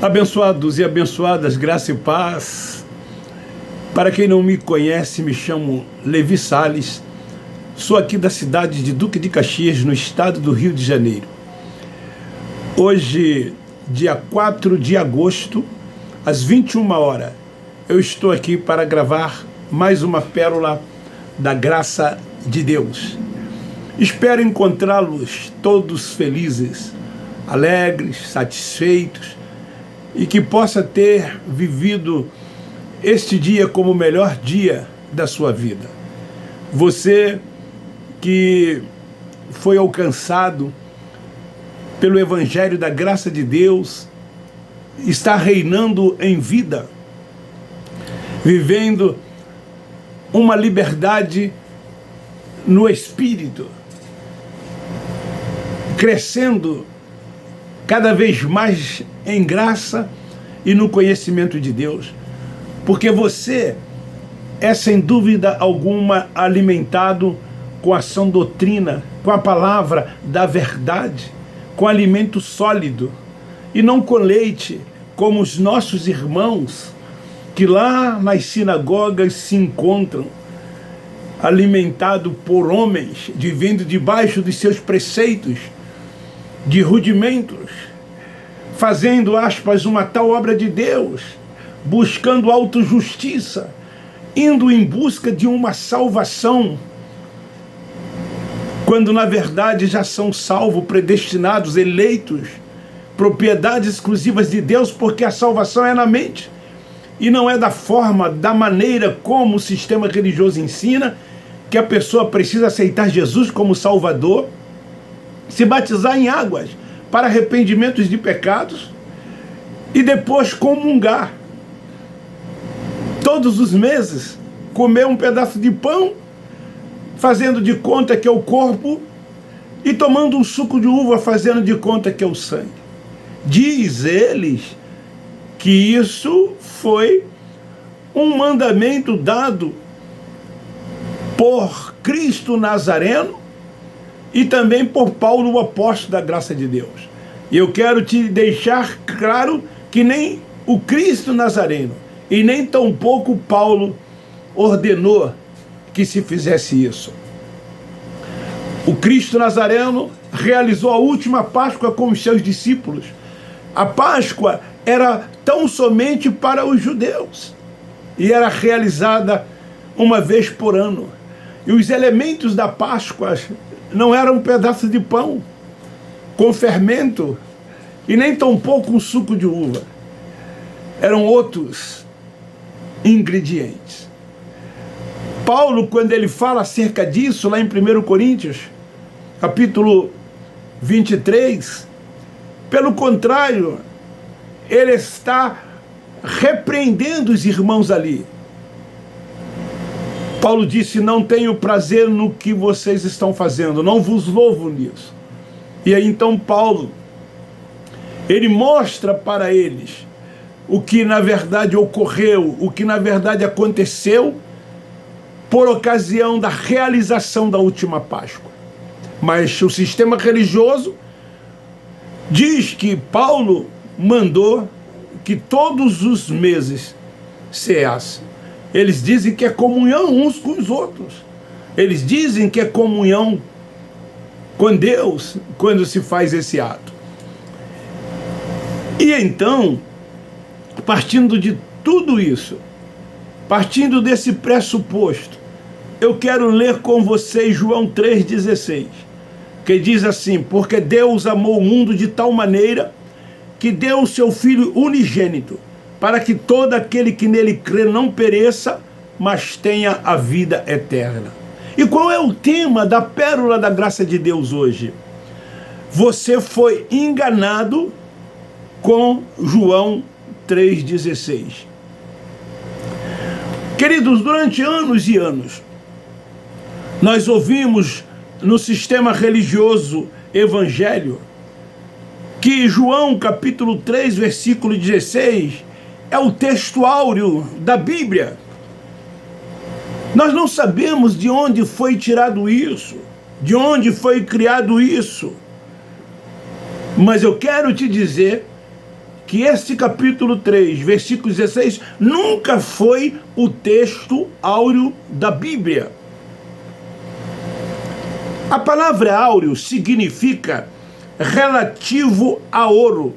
Abençoados e abençoadas, graça e paz. Para quem não me conhece, me chamo Levi Salles, sou aqui da cidade de Duque de Caxias, no estado do Rio de Janeiro. Hoje, dia 4 de agosto, às 21 horas, eu estou aqui para gravar mais uma pérola da graça de Deus. Espero encontrá-los todos felizes, alegres, satisfeitos, e que possa ter vivido este dia como o melhor dia da sua vida. Você que foi alcançado pelo Evangelho da graça de Deus, está reinando em vida, vivendo uma liberdade no Espírito, crescendo cada vez mais em graça e no conhecimento de Deus, porque você é sem dúvida alguma alimentado com a sã doutrina, com a palavra da verdade, com alimento sólido e não com leite, como os nossos irmãos que lá nas sinagogas se encontram, alimentado por homens, vivendo debaixo dos seus preceitos, de rudimentos, fazendo, aspas, uma tal obra de Deus, buscando autojustiça, indo em busca de uma salvação, quando na verdade já são salvos, predestinados, eleitos, propriedades exclusivas de Deus, porque a salvação é na mente, e não é da forma, da maneira como o sistema religioso ensina, que a pessoa precisa aceitar Jesus como Salvador, se batizar em águas para arrependimentos de pecados e depois comungar. Todos os meses, comer um pedaço de pão, fazendo de conta que é o corpo, e tomando um suco de uva, fazendo de conta que é o sangue. Diz eles que isso foi um mandamento dado por Cristo Nazareno e também por Paulo, o apóstolo da graça de Deus. E eu quero te deixar claro que nem o Cristo Nazareno e nem tampouco Paulo ordenou que se fizesse isso. O Cristo Nazareno realizou a última Páscoa com os seus discípulos. A Páscoa era tão somente para os judeus e era realizada uma vez por ano. E os elementos da Páscoa não eram um pedaço de pão com fermento e nem tampouco um suco de uva. Eram outros ingredientes. Paulo, quando ele fala acerca disso, lá em 1 Coríntios, capítulo 23, pelo contrário, ele está repreendendo os irmãos ali. Paulo disse: não tenho prazer no que vocês estão fazendo, não vos louvo nisso. E aí então Paulo, ele mostra para eles o que na verdade ocorreu, o que na verdade aconteceu por ocasião da realização da última Páscoa. Mas o sistema religioso diz que Paulo mandou que todos os meses ceasse. Eles dizem que é comunhão uns com os outros. Eles dizem que é comunhão com Deus quando se faz esse ato. E então, partindo de tudo isso, partindo desse pressuposto, eu quero ler com vocês João 3,16, que diz assim: porque Deus amou o mundo de tal maneira que deu o seu Filho unigênito, para que todo aquele que nele crê não pereça, mas tenha a vida eterna. E qual é o tema da pérola da graça de Deus hoje? Você foi enganado com João 3,16. Queridos, durante anos e anos, nós ouvimos no sistema religioso evangélico que João capítulo 3, versículo 16, é o texto áureo da Bíblia. Nós não sabemos de onde foi tirado isso, de onde foi criado isso. Mas eu quero te dizer que esse capítulo 3, versículo 16, nunca foi o texto áureo da Bíblia. A palavra áureo significa relativo a ouro.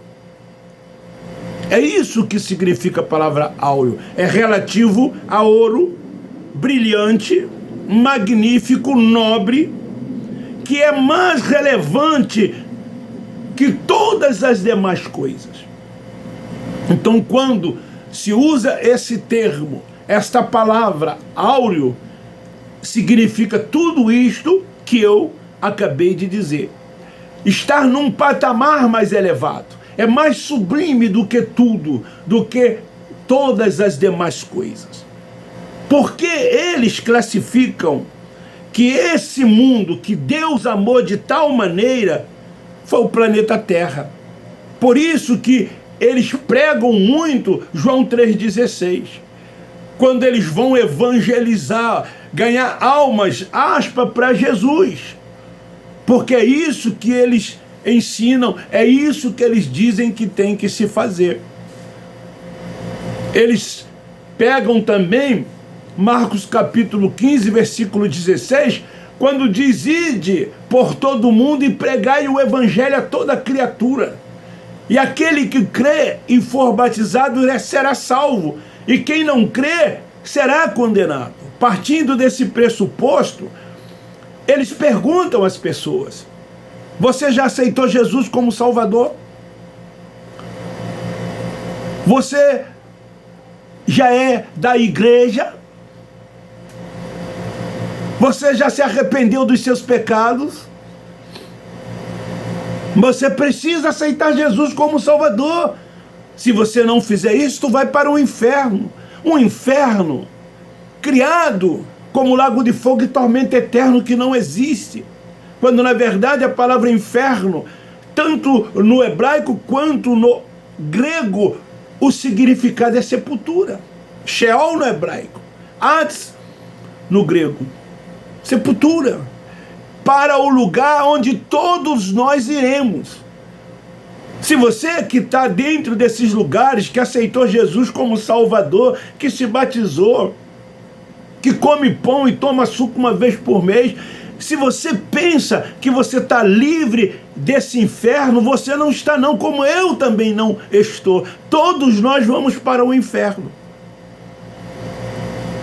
É isso que significa a palavra áureo. É relativo a ouro, brilhante, magnífico, nobre, que é mais relevante que todas as demais coisas. Então, quando se usa esse termo, esta palavra áureo, significa tudo isto que eu acabei de dizer. Estar num patamar mais elevado. É mais sublime do que tudo, do que todas as demais coisas. Porque eles classificam que esse mundo que Deus amou de tal maneira foi o planeta Terra. Por isso que eles pregam muito João 3,16. Quando eles vão evangelizar, ganhar almas, para Jesus. Porque é isso que eles ensinam, é isso que eles dizem que tem que se fazer. Eles pegam também Marcos capítulo 15, versículo 16, quando diz: ide por todo o mundo e pregai o evangelho a toda criatura. E aquele que crê e for batizado será salvo, e quem não crê será condenado. Partindo desse pressuposto, eles perguntam às pessoas: você já aceitou Jesus como Salvador? Você já é da igreja? Você já se arrependeu dos seus pecados? Você precisa aceitar Jesus como Salvador. Se você não fizer isso, tu vai para o inferno. Um inferno criado como lago de fogo e tormento eterno que não existe. Quando na verdade a palavra inferno, tanto no hebraico quanto no grego, o significado é sepultura. Sheol no hebraico, Hades no grego, sepultura. Para o lugar onde todos nós iremos. Se você que está dentro desses lugares, que aceitou Jesus como Salvador, que se batizou, que come pão e toma suco uma vez por mês, se você pensa que você está livre desse inferno, você não está não, como eu também não estou. Todos nós vamos para o inferno.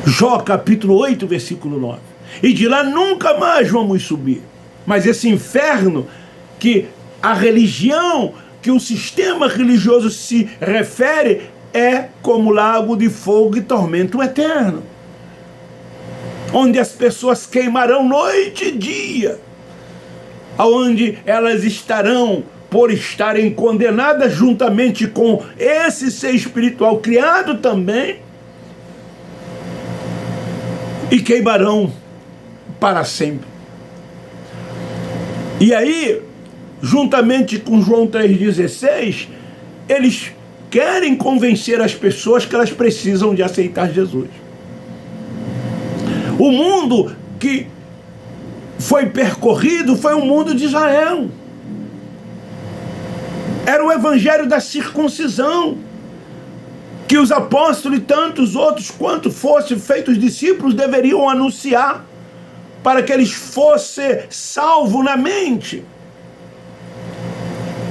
Jó capítulo 8, versículo 9. E de lá nunca mais vamos subir. Mas esse inferno que a religião, que o sistema religioso se refere, é como lago de fogo e tormento eterno, onde as pessoas queimarão noite e dia, onde elas estarão, por estarem condenadas juntamente com esse ser espiritual criado também, e queimarão para sempre. E aí, juntamente com João 3,16, eles querem convencer as pessoas que elas precisam de aceitar Jesus. O mundo que foi percorrido foi o mundo de Israel. Era o evangelho da circuncisão, que os apóstolos e tantos outros, quanto fossem feitos discípulos, deveriam anunciar, para que eles fossem salvos na mente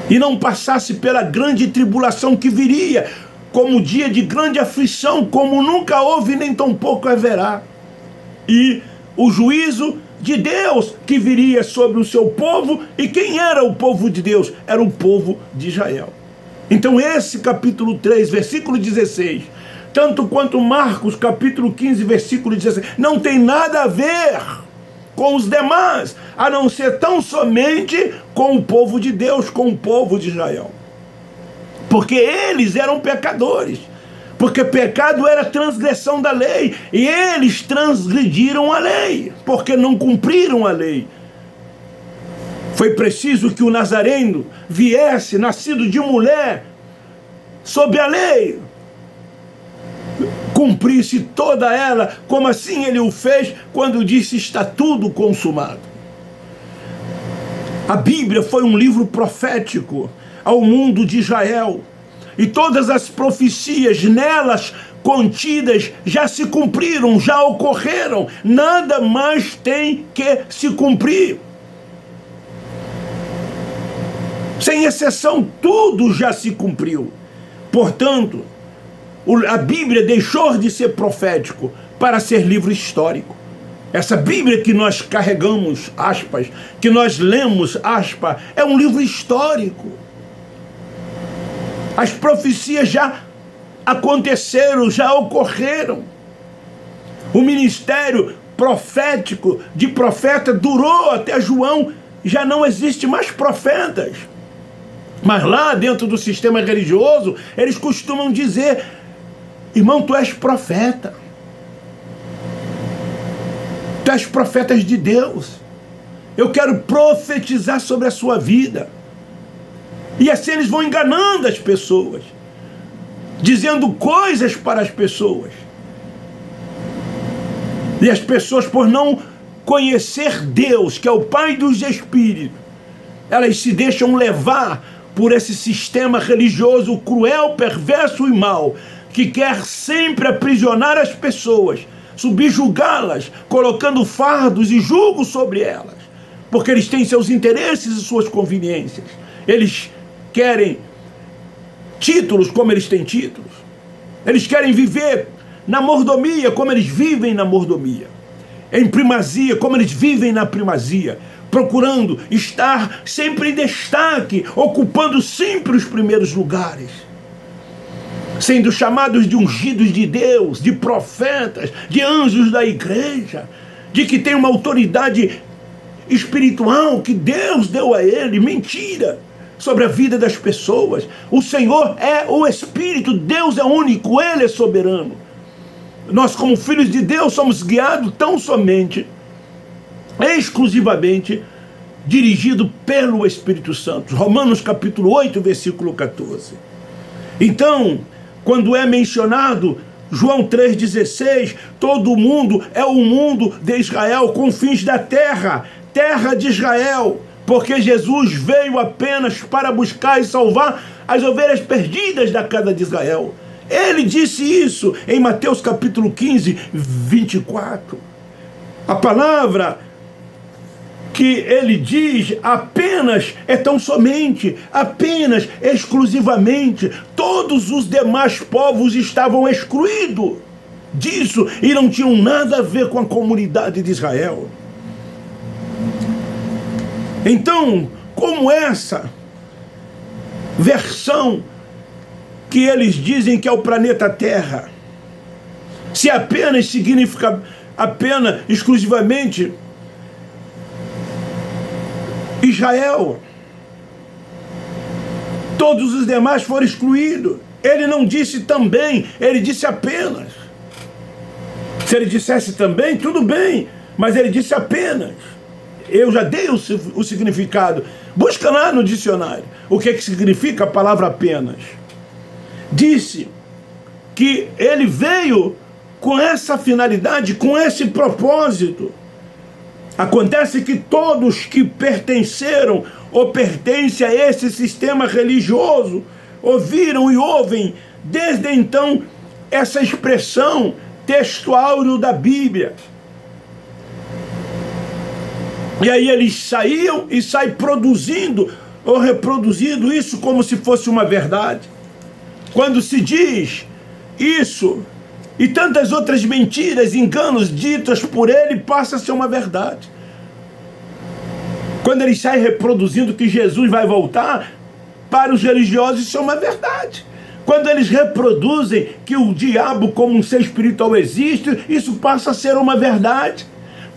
e não passasse pela grande tribulação que viria, como dia de grande aflição, como nunca houve nem tampouco haverá, e o juízo de Deus que viria sobre o seu povo. E quem era o povo de Deus? Era o povo de Israel. Então esse capítulo 3, versículo 16, tanto quanto Marcos capítulo 15, versículo 16, não tem nada a ver com os demais, a não ser tão somente com o povo de Deus, com o povo de Israel. Porque eles eram pecadores. Porque pecado era transgressão da lei. E eles transgrediram a lei, porque não cumpriram a lei. Foi preciso que o Nazareno viesse, nascido de mulher, sob a lei, cumprisse toda ela, como assim ele o fez quando disse: está tudo consumado. A Bíblia foi um livro profético ao mundo de Israel, e todas as profecias nelas contidas já se cumpriram, já ocorreram, nada mais tem que se cumprir. Sem exceção, tudo já se cumpriu. Portanto, a Bíblia deixou de ser profético para ser livro histórico. Essa Bíblia que nós carregamos, aspas, que nós lemos, aspas, é um livro histórico. As profecias já aconteceram, já ocorreram. O ministério profético de profeta durou até João, já não existe mais profetas. Mas lá dentro do sistema religioso, eles costumam dizer: irmão, tu és profeta. Tu és profeta de Deus. Eu quero profetizar sobre a sua vida. E assim eles vão enganando as pessoas, dizendo coisas para as pessoas. E as pessoas, por não conhecer Deus, que é o Pai dos Espíritos, elas se deixam levar por esse sistema religioso cruel, perverso e mau, que quer sempre aprisionar as pessoas, subjugá-las, colocando fardos e julgos sobre elas, porque eles têm seus interesses e suas conveniências. Eles querem títulos como eles têm títulos. Eles querem viver na mordomia como eles vivem na mordomia, em primazia como eles vivem na primazia, procurando estar sempre em destaque, ocupando sempre os primeiros lugares, sendo chamados de ungidos de Deus, de profetas, de anjos da igreja, de que tem uma autoridade espiritual que Deus deu a ele. Mentira sobre a vida das pessoas. O Senhor é o Espírito, Deus é único, Ele é soberano. Nós, como filhos de Deus, somos guiados tão somente, exclusivamente, dirigido pelo Espírito Santo. Romanos capítulo 8, versículo 14. Então, quando é mencionado João 3,16, todo mundo é o mundo de Israel, confins da terra, terra de Israel, porque Jesus veio apenas para buscar e salvar as ovelhas perdidas da casa de Israel. Ele disse isso em Mateus capítulo 15, 24. A palavra que ele diz apenas é tão somente, apenas, exclusivamente. Todos os demais povos estavam excluídos disso e não tinham nada a ver com a comunidade de Israel. Então, como essa versão que eles dizem que é o planeta Terra, se apenas significa apenas, exclusivamente, Israel, todos os demais foram excluídos. Ele não disse também, ele disse apenas. Se ele dissesse também, tudo bem, mas ele disse apenas. Eu já dei o significado. Busca lá no dicionário o que significa a palavra apenas. Disse que ele veio com essa finalidade, com esse propósito. Acontece que todos que pertenceram ou pertencem a esse sistema religioso ouviram e ouvem desde então essa expressão textual da Bíblia. E aí eles saíam e saem produzindo ou reproduzindo isso como se fosse uma verdade. Quando se diz isso e tantas outras mentiras, enganos ditas por ele, passa a ser uma verdade. Quando eles saem reproduzindo que Jesus vai voltar, para os religiosos isso é uma verdade. Quando eles reproduzem que o diabo como um ser espiritual existe, isso passa a ser uma verdade.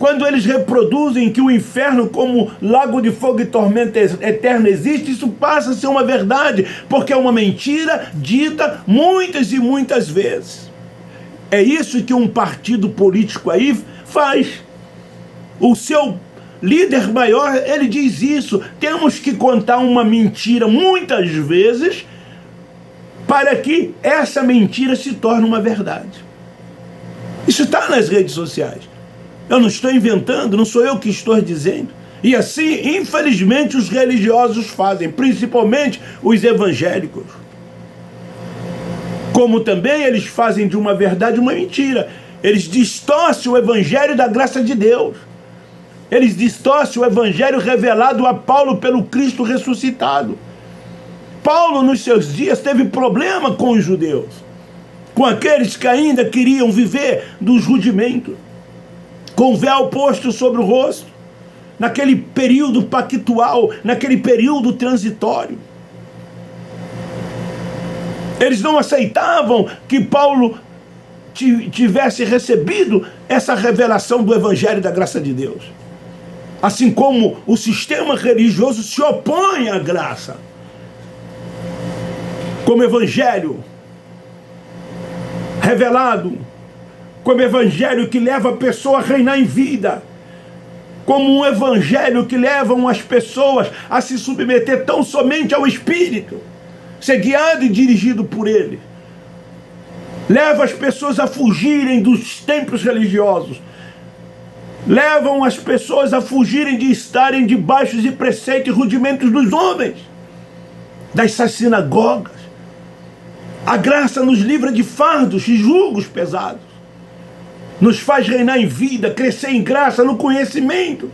Quando eles reproduzem que o inferno como lago de fogo e tormenta eterna existe, isso passa a ser uma verdade, porque é uma mentira dita muitas e muitas vezes. É isso que um partido político aí faz. O seu líder maior, ele diz isso. Temos que contar uma mentira muitas vezes para que essa mentira se torne uma verdade. Isso está nas redes sociais. Eu não estou inventando, não sou eu que estou dizendo. E assim, infelizmente, os religiosos fazem, principalmente os evangélicos. Como também eles fazem de uma verdade uma mentira. Eles distorcem o evangelho da graça de Deus. Eles distorcem o evangelho revelado a Paulo pelo Cristo ressuscitado. Paulo, nos seus dias, teve problema com os judeus, com aqueles que ainda queriam viver dos rudimentos, com o véu posto sobre o rosto, naquele período pactual, naquele período transitório. Eles não aceitavam que Paulo tivesse recebido essa revelação do evangelho da graça de Deus. Assim como o sistema religioso se opõe à graça, como evangelho revelado, como evangelho que leva a pessoa a reinar em vida, como um evangelho que leva as pessoas a se submeter tão somente ao Espírito, ser guiado e dirigido por Ele. Leva as pessoas a fugirem dos templos religiosos, levam as pessoas a fugirem de estarem debaixo de preceitos e rudimentos dos homens, das sinagogas. A graça nos livra de fardos e julgos pesados, nos faz reinar em vida, crescer em graça, no conhecimento,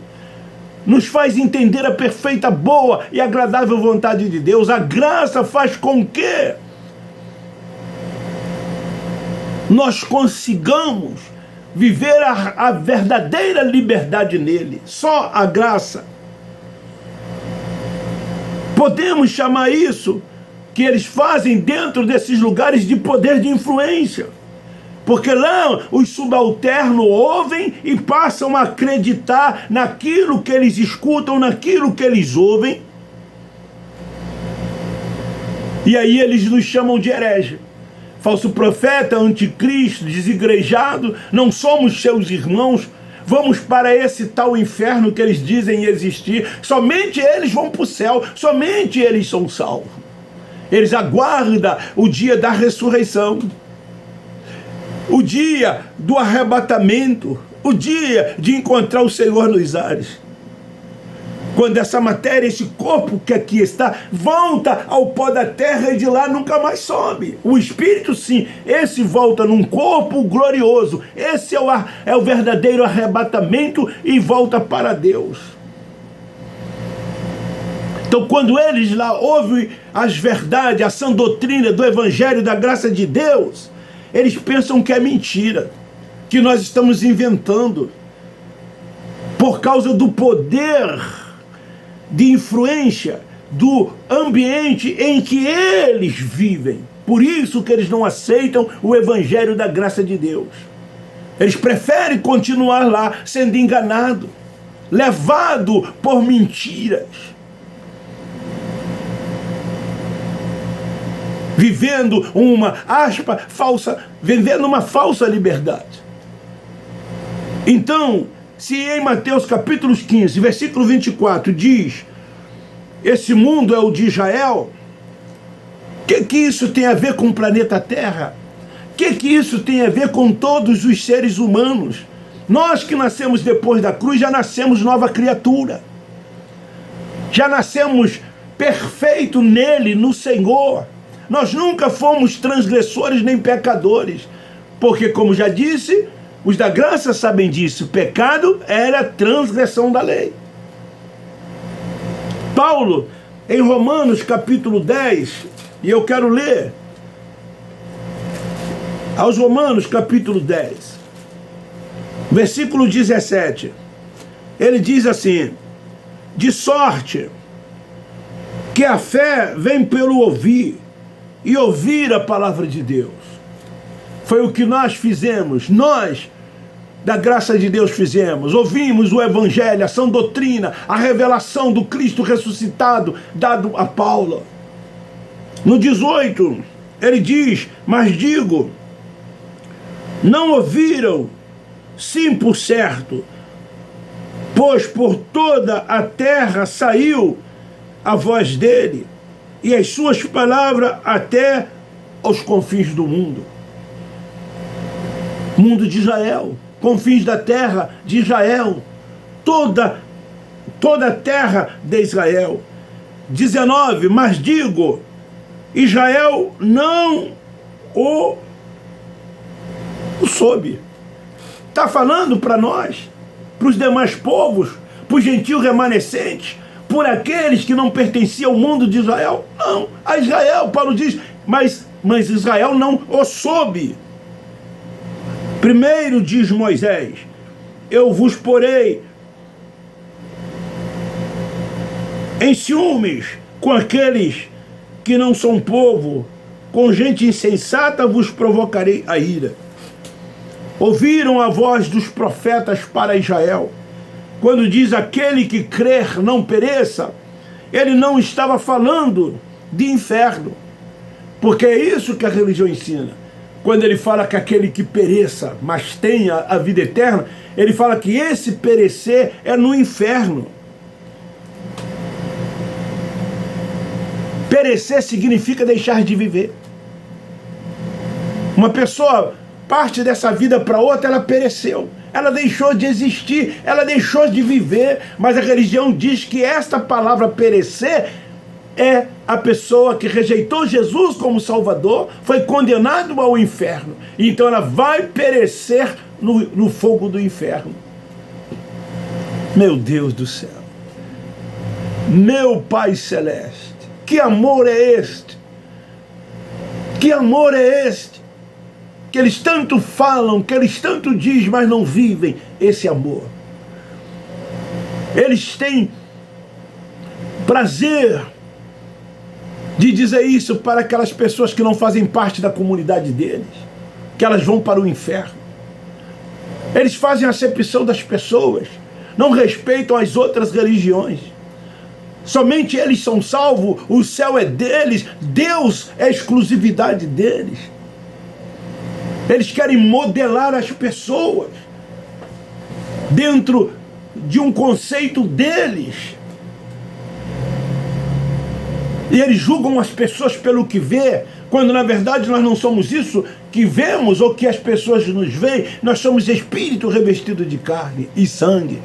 nos faz entender a perfeita, boa e agradável vontade de Deus. A graça faz com que nós consigamos viver a verdadeira liberdade nele. Só a graça. Podemos chamar isso que eles fazem dentro desses lugares de poder de influência, porque lá os subalternos ouvem e passam a acreditar naquilo que eles escutam, naquilo que eles ouvem, e aí eles nos chamam de herege, falso profeta, anticristo, desigrejado. Não somos seus irmãos, vamos para esse tal inferno que eles dizem existir. Somente eles vão para o céu, somente eles são salvos. Eles aguardam o dia da ressurreição, o dia do arrebatamento, o dia de encontrar o Senhor nos ares. Quando essa matéria, esse corpo que aqui está, volta ao pó da terra e de lá nunca mais sobe. O Espírito, sim, esse volta num corpo glorioso. Esse é o verdadeiro arrebatamento e volta para Deus. Então, quando eles lá ouvem as verdades, a sã doutrina do Evangelho da graça de Deus, eles pensam que é mentira, que nós estamos inventando, por causa do poder de influência do ambiente em que eles vivem. Por isso que eles não aceitam o Evangelho da graça de Deus. Eles preferem continuar lá sendo enganado, levado por mentiras, vivendo uma falsa liberdade. Então, se em Mateus capítulo 15, versículo 24, diz: esse mundo é o de Israel, o que isso tem a ver com o planeta Terra? O que isso tem a ver com todos os seres humanos? Nós que nascemos depois da cruz, já nascemos nova criatura. Já nascemos perfeito nele, no Senhor. Nós nunca fomos transgressores nem pecadores, porque, como já disse, os da graça sabem disso, pecado era transgressão da lei. Paulo, em Romanos capítulo 10, e eu quero ler aos Romanos capítulo 10, versículo 17, ele diz assim: de sorte que a fé vem pelo ouvir, e ouvir a palavra de Deus. Foi o que nós fizemos, nós, da graça de Deus, fizemos. Ouvimos o Evangelho, a sã doutrina, a revelação do Cristo ressuscitado, dado a Paulo. No 18, ele diz: mas digo, não ouviram, sim, por certo, pois por toda a terra saiu a voz dele, e as suas palavras até aos confins do mundo. Mundo de Israel, confins da terra de Israel, toda a terra de Israel. 19, mas digo, Israel não o soube. Está falando para nós, para os demais povos, para os gentios remanescentes, por aqueles que não pertenciam ao mundo de Israel? Não, a Israel, Paulo diz, mas Israel não o soube. Primeiro diz Moisés, eu vos porei em ciúmes com aqueles que não são povo, com gente insensata vos provocarei a ira. Ouviram a voz dos profetas para Israel. Quando diz aquele que crer não pereça, ele não estava falando de inferno, porque é isso que a religião ensina. Quando ele fala que aquele que pereça, mas tenha a vida eterna, ele fala que esse perecer é no inferno. Perecer significa deixar de viver. Uma pessoa parte dessa vida para outra, ela pereceu. Ela deixou de existir, ela deixou de viver, mas a religião diz que esta palavra perecer é a pessoa que rejeitou Jesus como Salvador, foi condenado ao inferno. Então ela vai perecer no fogo do inferno. Meu Deus do céu. Meu Pai Celeste, que amor é este? Que amor é este? Que eles tanto falam, que eles tanto dizem, mas não vivem esse amor. Eles têm prazer de dizer isso para aquelas pessoas que não fazem parte da comunidade deles, que elas vão para o inferno. Eles fazem acepção das pessoas, não respeitam as outras religiões. Somente eles são salvos, o céu é deles, Deus é a exclusividade deles. Eles querem modelar as pessoas dentro de um conceito deles. E eles julgam as pessoas pelo que vê, quando na verdade nós não somos isso que vemos ou que as pessoas nos veem. Nós somos espírito revestido de carne e sangue.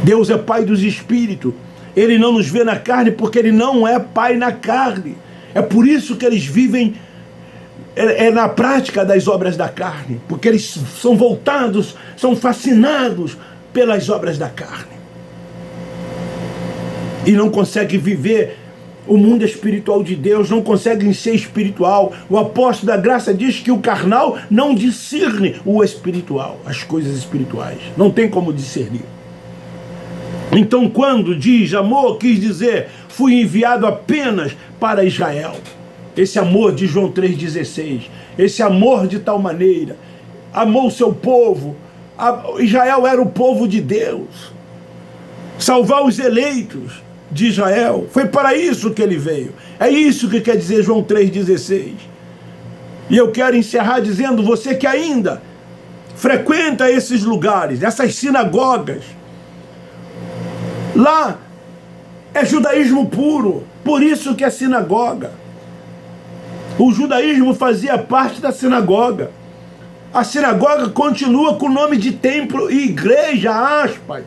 Deus é Pai dos espíritos. Ele não nos vê na carne porque Ele não é Pai na carne. É por isso que eles vivem na prática das obras da carne, porque eles são voltados, são fascinados pelas obras da carne e não conseguem viver o mundo espiritual de Deus, não conseguem ser espiritual. O apóstolo da graça diz que o carnal não discerne o espiritual, as coisas espirituais, não tem como discernir. Então quando diz amor, quis dizer fui enviado apenas para Israel. Esse amor de João 3,16, esse amor de tal maneira, amou o seu povo. Israel era o povo de Deus, salvar os eleitos de Israel, foi para isso que ele veio. É isso que quer dizer João 3,16. E eu quero encerrar dizendo, você que ainda frequenta esses lugares, essas sinagogas, lá é judaísmo puro, por isso que é sinagoga. O judaísmo fazia parte da sinagoga. A sinagoga continua com o nome de templo e igreja, aspas.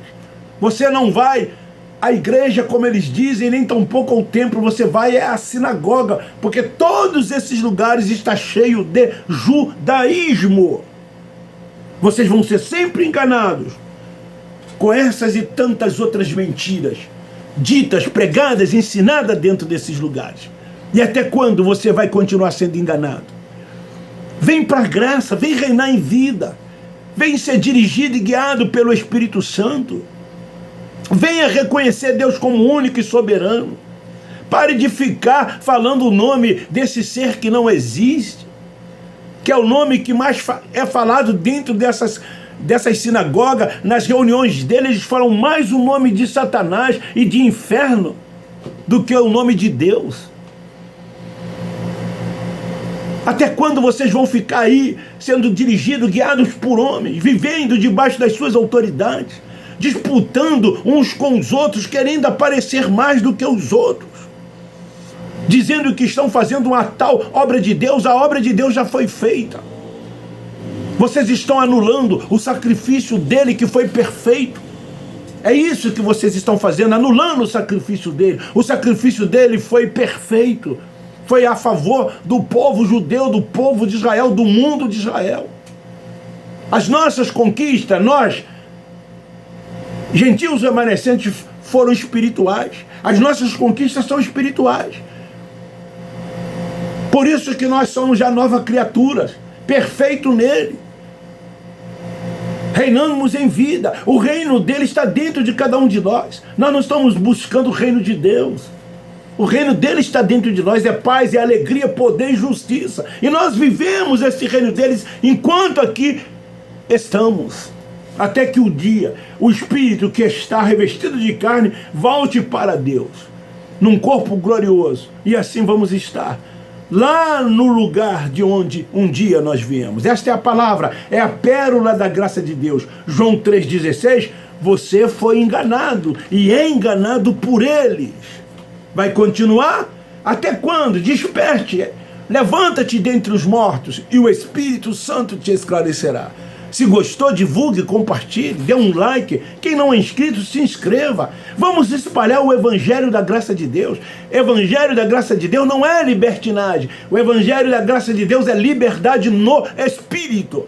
Você não vai à igreja, como eles dizem, nem tampouco ao templo, você vai à sinagoga, porque todos esses lugares estão cheios de judaísmo. Vocês vão ser sempre enganados com essas e tantas outras mentiras, ditas, pregadas, ensinadas dentro desses lugares. E até quando você vai continuar sendo enganado? Vem para a graça, vem reinar em vida, vem ser dirigido e guiado pelo Espírito Santo. Venha reconhecer Deus como único e soberano. Pare de ficar falando o nome desse ser que não existe, que é o nome que mais é falado dentro dessas sinagogas. Nas reuniões deles, eles falam mais o nome de Satanás e de inferno do que o nome de Deus. Até quando vocês vão ficar aí sendo dirigidos, guiados por homens, vivendo debaixo das suas autoridades, disputando uns com os outros, querendo aparecer mais do que os outros, dizendo que estão fazendo uma tal obra de Deus? A obra de Deus já foi feita. Vocês estão anulando o sacrifício dele que foi perfeito. É isso que vocês estão fazendo, anulando o sacrifício dele. O sacrifício dele foi perfeito. foi a favor do povo judeu, do povo de Israel, do mundo de Israel. As nossas conquistas, nós, gentios remanescentes, foram espirituais. As nossas conquistas são espirituais. Por isso que nós somos já nova criatura, perfeito nele. Reinamos em vida. O reino dele está dentro de cada um de nós. Nós não estamos buscando o reino de Deus. O reino dele está dentro de nós. É paz, é alegria, poder e justiça. E nós vivemos esse reino deles enquanto aqui estamos. Até que o dia, o Espírito que está revestido de carne, volte para Deus, num corpo glorioso. E assim vamos estar lá no lugar de onde um dia nós viemos. Esta é a palavra, é a pérola da graça de Deus. João 3,16, você foi enganado e é enganado por eles. Vai continuar? Até quando? Desperte, levanta-te dentre os mortos e o Espírito Santo te esclarecerá. Se gostou, divulgue, compartilhe, dê um like. Quem não é inscrito, se inscreva. Vamos espalhar o Evangelho da graça de Deus. Evangelho da graça de Deus não é libertinagem. O Evangelho da graça de Deus é liberdade no Espírito.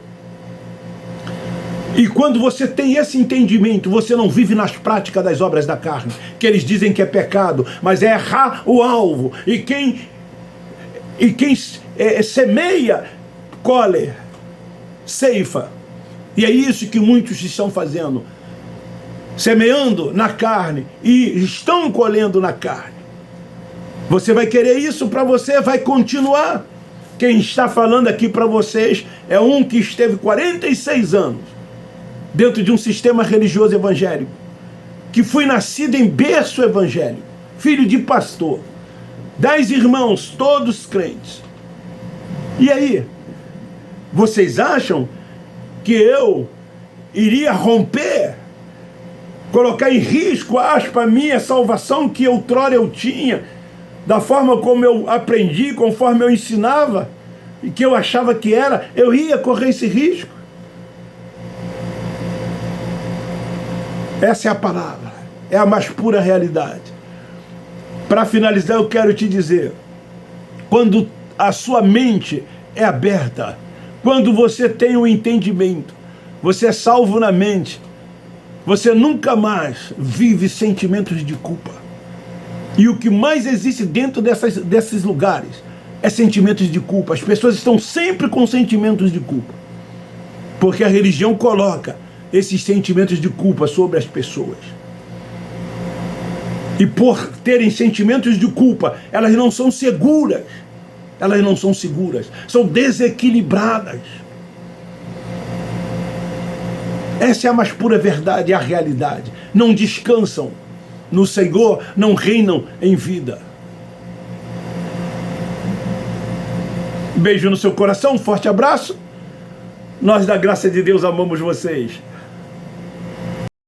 E quando você tem esse entendimento, você não vive nas práticas das obras da carne, que eles dizem que é pecado, mas é errar o alvo. E quem semeia, colhe, ceifa. E é isso que muitos estão fazendo, semeando na carne e estão colhendo na carne. Você vai querer isso para você, vai continuar. Quem está falando aqui para vocês é um que esteve 46 anos dentro de um sistema religioso evangélico, que foi nascido em berço evangélico, filho de pastor, 10 irmãos, todos crentes. E aí, vocês acham que eu iria romper, colocar em risco, aspa, a minha salvação que outrora eu tinha, da forma como eu aprendi, conforme eu ensinava, e que eu achava que era, eu ia correr esse risco? Essa é a palavra, é a mais pura realidade. Para finalizar, eu quero te dizer, quando a sua mente é aberta, quando você tem um entendimento, você é salvo na mente, você nunca mais vive sentimentos de culpa. E o que mais existe dentro desses lugares é sentimentos de culpa. As pessoas estão sempre com sentimentos de culpa, porque a religião coloca esses sentimentos de culpa sobre as pessoas. E por terem sentimentos de culpa, elas não são seguras. Elas não são seguras, são desequilibradas. Essa é a mais pura verdade, é a realidade. Não descansam no Senhor, não reinam em vida. Beijo no seu coração, um forte abraço. Nós da graça de Deus amamos vocês.